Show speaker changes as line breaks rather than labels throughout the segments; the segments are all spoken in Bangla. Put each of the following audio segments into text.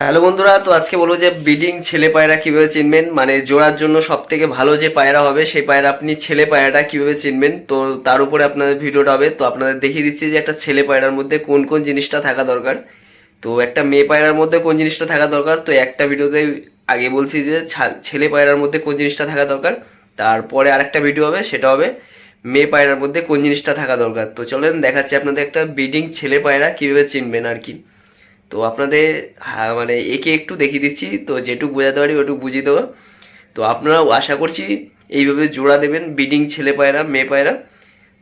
হ্যালো বন্ধুরা, তো আজকে বলবো যে ব্রিডিং ছেলে পায়রা কিভাবে চিনবেন, মানে জোড়ার জন্য সব থেকে ভালো যে পায়রা হবে সেই পায়রা আপনি ছেলে পায়রাটা কিভাবে চিনবেন। তো তার উপরে আপনাদের ভিডিওটা হবে। তো আপনাদের দেখিয়ে দিচ্ছি যে একটা ছেলে পায়রার মধ্যে কোন কোন জিনিসটা থাকা দরকার, তো একটা মেয়ে পায়রার মধ্যে কোন জিনিসটা থাকা দরকার। তো একটা ভিডিওতে আগে বলছি যে ছেলে পায়রার মধ্যে কোন জিনিসটা থাকা দরকার, তারপরে আরেকটা ভিডিও হবে, সেটা হবে মেয়ে পায়রার মধ্যে কোন জিনিসটা থাকা দরকার। তো চলেন দেখাচ্ছি আপনাদের একটা ব্রিডিং ছেলে পায়রা কিভাবে চিনবেন আর কি। তো আপনাদের মানে একে একটু দেখিয়ে দিচ্ছি, তো যেটুকু বোঝাতে পারি ওটুকু বুঝিয়ে দেবো। তো আপনারাও আশা করছি এইভাবে জোড়া দেবেন ব্রিডিং ছেলে পায়রা মেয়ে পায়রা,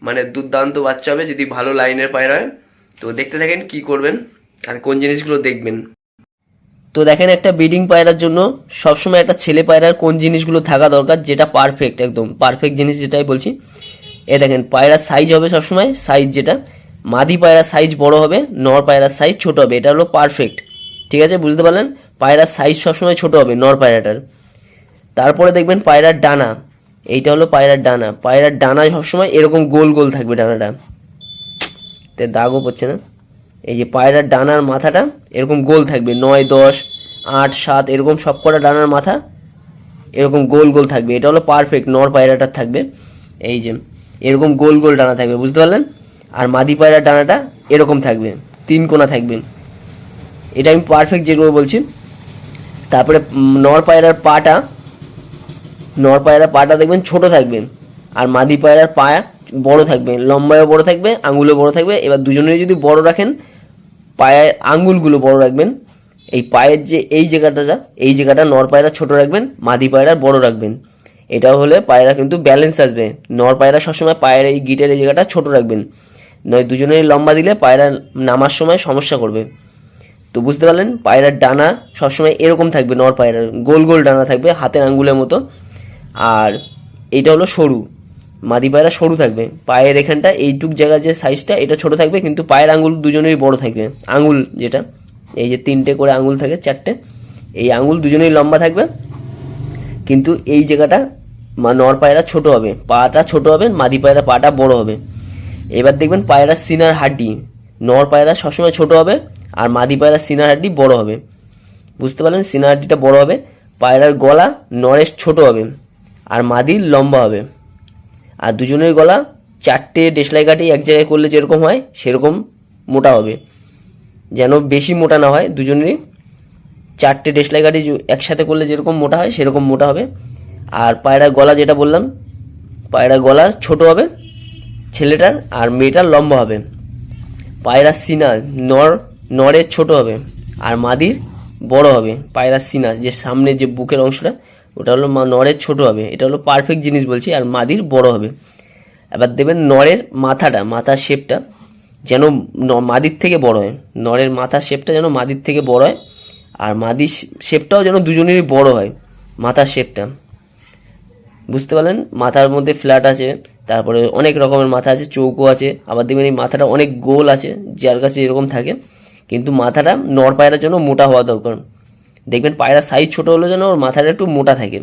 মানে দুর্দান্ত বাচ্চা হবে যদি ভালো লাইনের পায়রা হয়। তো দেখতে থাকেন কি করবেন আর কোন জিনিসগুলো দেখবেন। তো দেখেন, একটা ব্রিডিং পায়রার জন্য সবসময় একটা ছেলে পায়রার কোন জিনিসগুলো থাকা দরকার, যেটা পারফেক্ট, একদম পারফেক্ট জিনিস যেটাই বলছি। এ দেখেন, পায়রার সাইজ হবে সবসময়, সাইজ যেটা মাদি পায়রার সাইজ বড় হবে, নর পায়রার সাইজ ছোট হবে, এটা হলো পারফেক্ট। ঠিক আছে, বুঝতে পারলেন? পায়রার সাইজ সবসময় ছোট হবে নর পায়রাটার। তারপরে দেখবেন পায়রার ডানা, এইটা হলো পায়রার ডানা। পায়রার ডানা সবসময় এরকম গোল গোল থাকবে ডানাটা, তে দাগও পড়ছে না। এই যে পায়রার ডানার মাথাটা এরকম গোল থাকবে, 9, 10, 8, 7 এরকম সব কটা ডানার মাথা এরকম গোল গোল থাকবে, এটা হলো পারফেক্ট নর পায়রাটার থাকবে। এই যে এরকম গোল গোল ডানা থাকবে, বুঝতে পারলেন? আর মাদি পায়রার ডানাটা এরকম থাকবে, 3 কোনা থাকবে। এটা আমি পারফেক্ট যেগুলো বলছি। তারপরে নর পায়রার পাটা দেখবেন ছোট থাকবে, আর মাদি পায়রার পা বড় থাকবে, লম্বায়ও বড় থাকবে, আঙুলও বড় থাকবে। এবার দুজনেই যদি বড় রাখেন, পায়ের আঙ্গুলগুলো বড় রাখবেন। এই পায়ের যে এই জায়গাটা নর পায়রা ছোট রাখবেন, মাদি পায়রা বড় রাখবেন। এটাও হলে পায়রা কিন্তু ব্যালেন্স আসবে। নর পায়রা সবসময় পায়ের এই গিটের এই জায়গাটা ছোট রাখবেন, নয় দুজনেই লম্বা দিলে পায়রা নামার সময় সমস্যা করবে। তো বুঝতে পারলেন, পায়রার ডানা সবসময় এরকম থাকবে, নর পায়রার গোল গোল ডানা থাকবে হাতের আঙ্গুলের মতো। আর এইটা হলো সরু, মাদি পায়রা সরু থাকবে। পায়ের এখানটা এইটুক জায়গা যে সাইজটা এটা ছোট থাকবে, কিন্তু পায়ের আঙুল দুজনেরই বড় থাকবে। আঙুল যেটা এই যে 3টে করে আঙুল থাকে, 4টে, এই আঙুল দুজনেই লম্বা থাকবে, কিন্তু এই জায়গাটা নর পায়রা ছোট হবে, পাটা ছোট হবে, মাদি পায়রা পাটা বড় হবে। এবার দেখবেন পায়রার সিনার হাড্ডি, নর পায়রা সবসময় ছোট হবে, আর মাদি পায়রার সিনার হাড্ডি বড় হবে। বুঝতে পারলেন? সিনার হাড্ডিটা বড় হবে। পায়রার গলা নরের ছোট হবে, আর মাদির লম্বা হবে। আর দুজনের গলা 4টে দেশলাই কাঠি এক জায়গায় করলে যেরকম হয় সেরকম মোটা হবে, যেন বেশি মোটা না হয়। দুজনেরই 4টে দেশলাই কাঠি একসাথে করলে যেরকম মোটা হয় সেরকম মোটা হবে। আর পায়রার গলা যেটা বললাম, পায়রার গলা ছোট হবে ছেলেটার, আর মেয়েটার লম্বা হবে। পায়রার সিনা নরের ছোট হবে, আর মাদির বড় হবে। পায়রার সিনা যে সামনে যে বুকের অংশটা, ওটা হলো নরের ছোট হবে, এটা হলো পারফেক্ট জিনিস বলছি, আর মাদির বড় হবে। এবার দেবেন নরের মাথার শেপটা যেন মাদির থেকে বড় হয়, নরের মাথার শেপটা যেন মাদির থেকে বড় হয়, আর মাদির শেপটাও যেন দুজনেরই বড় হয়, মাথার শেপটা। বুঝতে পারলেন? মাথার মধ্যে ফ্ল্যাট আছে, তারপরে অনেক রকমের মাথা আছে, চৌকো আছে, আবার দেখবেন এই মাথাটা অনেক গোল আছে, যার কাছে এরকম থাকে। কিন্তু মাথাটা নর পায়রার জন্য মোটা হওয়া দরকার। দেখবেন পায়রার সাইজ ছোট হলে যেন ওর মাথাটা একটু মোটা থাকে।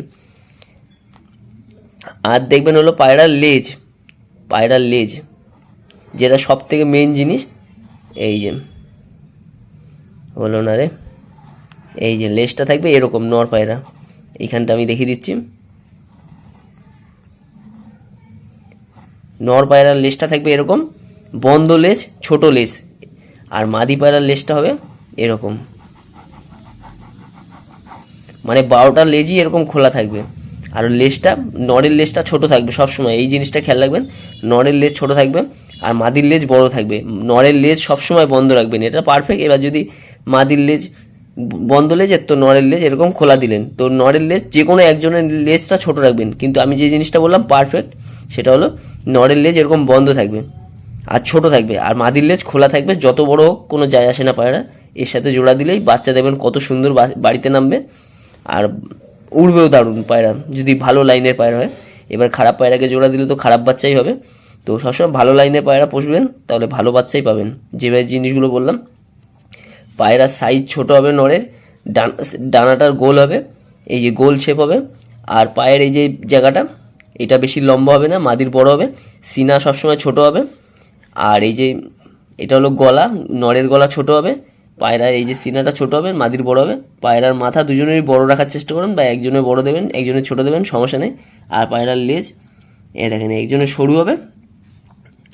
আর দেখবেন হলো পায়রার লেজ যেটা সব থেকে মেন জিনিস। এই যে হলো না রে, এই যে লেজটা থাকবে এরকম নর পায়রা, এইখানটা আমি দেখিয়ে দিচ্ছি। নর পায়রার লেজটা থাকবে এরকম বন্ধ লেজ, ছোট লেজ। আর মাদি পায়রার লেজটা হবে এরকম, মানে 12টা লেজই এরকম খোলা থাকবে। আর লেজটা, নরের লেজটা ছোট থাকবে সবসময়, এই জিনিসটা খেয়াল রাখবেন। নরের লেজ ছোট থাকবে, আর মাদির লেজ বড় থাকবে। নরের লেজ সবসময় বন্ধ রাখবেন, এটা পারফেক্ট। এবার যদি মাদির লেজ বন্ধ লেজের, তো নরের লেজ এরকম খোলা দিলেন, তো নরের লেজ যে কোনো একজনের লেজটা ছোট রাখবেন। কিন্তু আমি যে জিনিসটা বললাম পারফেক্ট, সেটা হলো নরের লেজ এরকম বন্ধ থাকবে আর ছোট থাকবে, আর মাদির লেজ খোলা থাকবে। যত বড় হোক কোনো যায় আসে না পায়রা, এর সাথে জোড়া দিলেই বাচ্চা দেবেন কত সুন্দর বাড়িতে নামবে, আর উড়বেও দারুণ পায়রা, যদি ভালো লাইনের পায়রা হয়। এবার খারাপ পায়রাকে জোড়া দিলে তো খারাপ বাচ্চাই হবে। তো সবসময় ভালো লাইনের পায়রা পুষবেন, তাহলে ভালো বাচ্চাই পাবেন। যেভাবে জিনিসগুলো বললাম, পায়রার সাইজ ছোট হবে নরের, ডানাটার গোল হবে, এই যে গোল শেপ হবে। আর পায়ের এই যে জায়গাটা, এটা বেশি লম্বা হবে না, মাদির বড় হবে। সিনা সবসময় ছোট হবে। আর এই যে এটা হলো গলা, নরের গলা ছোট হবে, পায়রা এই যে সিনাটা ছোট হবে, মাদির বড় হবে। পায়রার মাথা দুজনেরই বড় রাখার চেষ্টা করুন, বা একজনের বড় দেবেন একজনের ছোট দেবেন, সমস্যা নেই। আর পায়রার লেজ দেখেন, একজনের সরু হবে,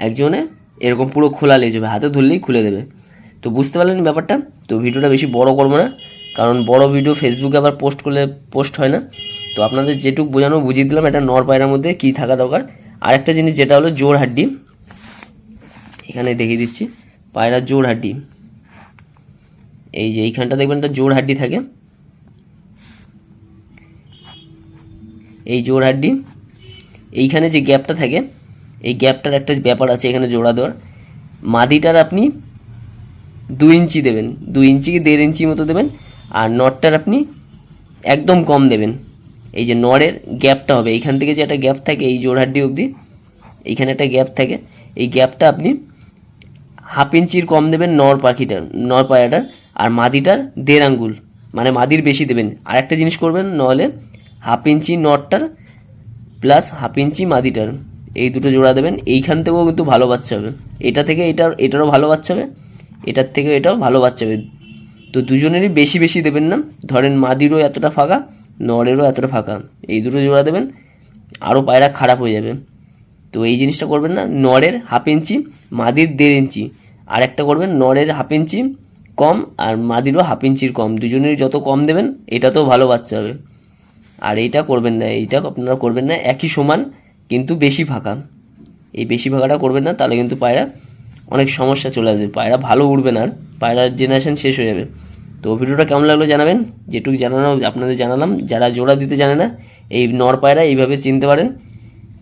একজনে এরকম পুরো খোলা লেজ হবে, হাতে ধরলেই খুলে দেবে। তো বুঝতে পারলেন ব্যাপারটা। তো ভিডিওটা বেশি বড় করবো না, কারণ বড় ভিডিও ফেসবুকে আবার পোস্ট করলে পোস্ট হয় না। তো আপনাদের যেটুক বোঝানো বুঝিয়ে দিলাম এটা নর পায়রার মধ্যে কী থাকা দরকার। আরেকটা জিনিস যেটা হলো জোড় হাড্ডি, এখানে দেখিয়ে দিচ্ছি পায়রার জোড় হাড্ডি। এই যে এইখানটা দেখবেন একটা জোড় হাড্ডি থাকে, এই জোড় হাড্ডি এইখানে যে গ্যাপটা থাকে, এই গ্যাপটার একটা ব্যাপার আছে এখানে জোড়া দেওয়ার। মাদিটার আপনি 2 ইঞ্চি দেবেন, 2 ইঞ্চি কি 1.5 ইঞ্চি মতো দেবেন। আর নটটার আপনি একদম কম দেবেন। এই যে নরের গ্যাপটা হবে এইখান থেকে, যে একটা গ্যাপ থাকে এই জোড় হাড্ডি অবধি, এইখানে একটা গ্যাপ থাকে, এই গ্যাপটা আপনি 1/2 ইঞ্চির কম দেবেন নর পাখিটার, নর পায়রাটার। আর মাদিটার 1.5 আঙ্গুল, মানে মাদির বেশি দেবেন। আর একটা জিনিস করবেন, নাহলে 1/2 ইঞ্চি নরটার প্লাস 1/2 ইঞ্চি মাদিটার, এই দুটো জোড়া দেবেন। এইখান থেকেও কিন্তু ভালো বাচ্চা হবে, এটা থেকে এটারও ভালো বাচ্চা হবে, এটার থেকে এটাও ভালো বাচ্চা হবে। তো দুজনেরই বেশি বেশি দেবেন না, ধরেন মাদিরও এতটা ফাঁকা, নরেরও এতটা ফাঁকা, এই দুটো জোড়া দেবেন, আরও পায়রা খারাপ হয়ে যাবে। তো এই জিনিসটা করবেন না, নরের 1/2 ইঞ্চি, মাদির 1.5 ইঞ্চি। আর একটা করবেন নরের 1/2 ইঞ্চি কম আর মাদিরও 1/2 ইঞ্চির কম, দুজনেরই যত কম দেবেন এটাতেও ভালো বাচ্চা হবে। আর এইটা করবেন না, এইটা আপনারা করবেন না একই সমান কিন্তু বেশি ফাঁকা, এই বেশি ফাঁকাটা করবেন না, তাহলে কিন্তু পায়রা অনেক সমস্যা চলে আসবে, পায়রা ভালো উড়বে না, আর পায়রার জেনারেশন শেষ হয়ে যাবে। তো ভিডিওটা কেমন লাগলো জানাবেন, যেটুকু জানানো আপনাদের জানালাম। যারা জোড়া দিতে জানে না, এই নর পায়রা এইভাবে চিনতে পারেন।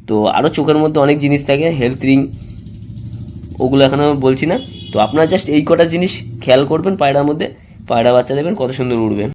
তো আরও চোখের মধ্যে অনেক জিনিস থাকে, হেলথ রিং, ওগুলো এখন আমি বলছি না। তো আপনারা জাস্ট এই কটা জিনিস খেয়াল করবেন পায়রার মধ্যে, পায়রা বাচ্চা দেবেন কত সুন্দর উড়বে।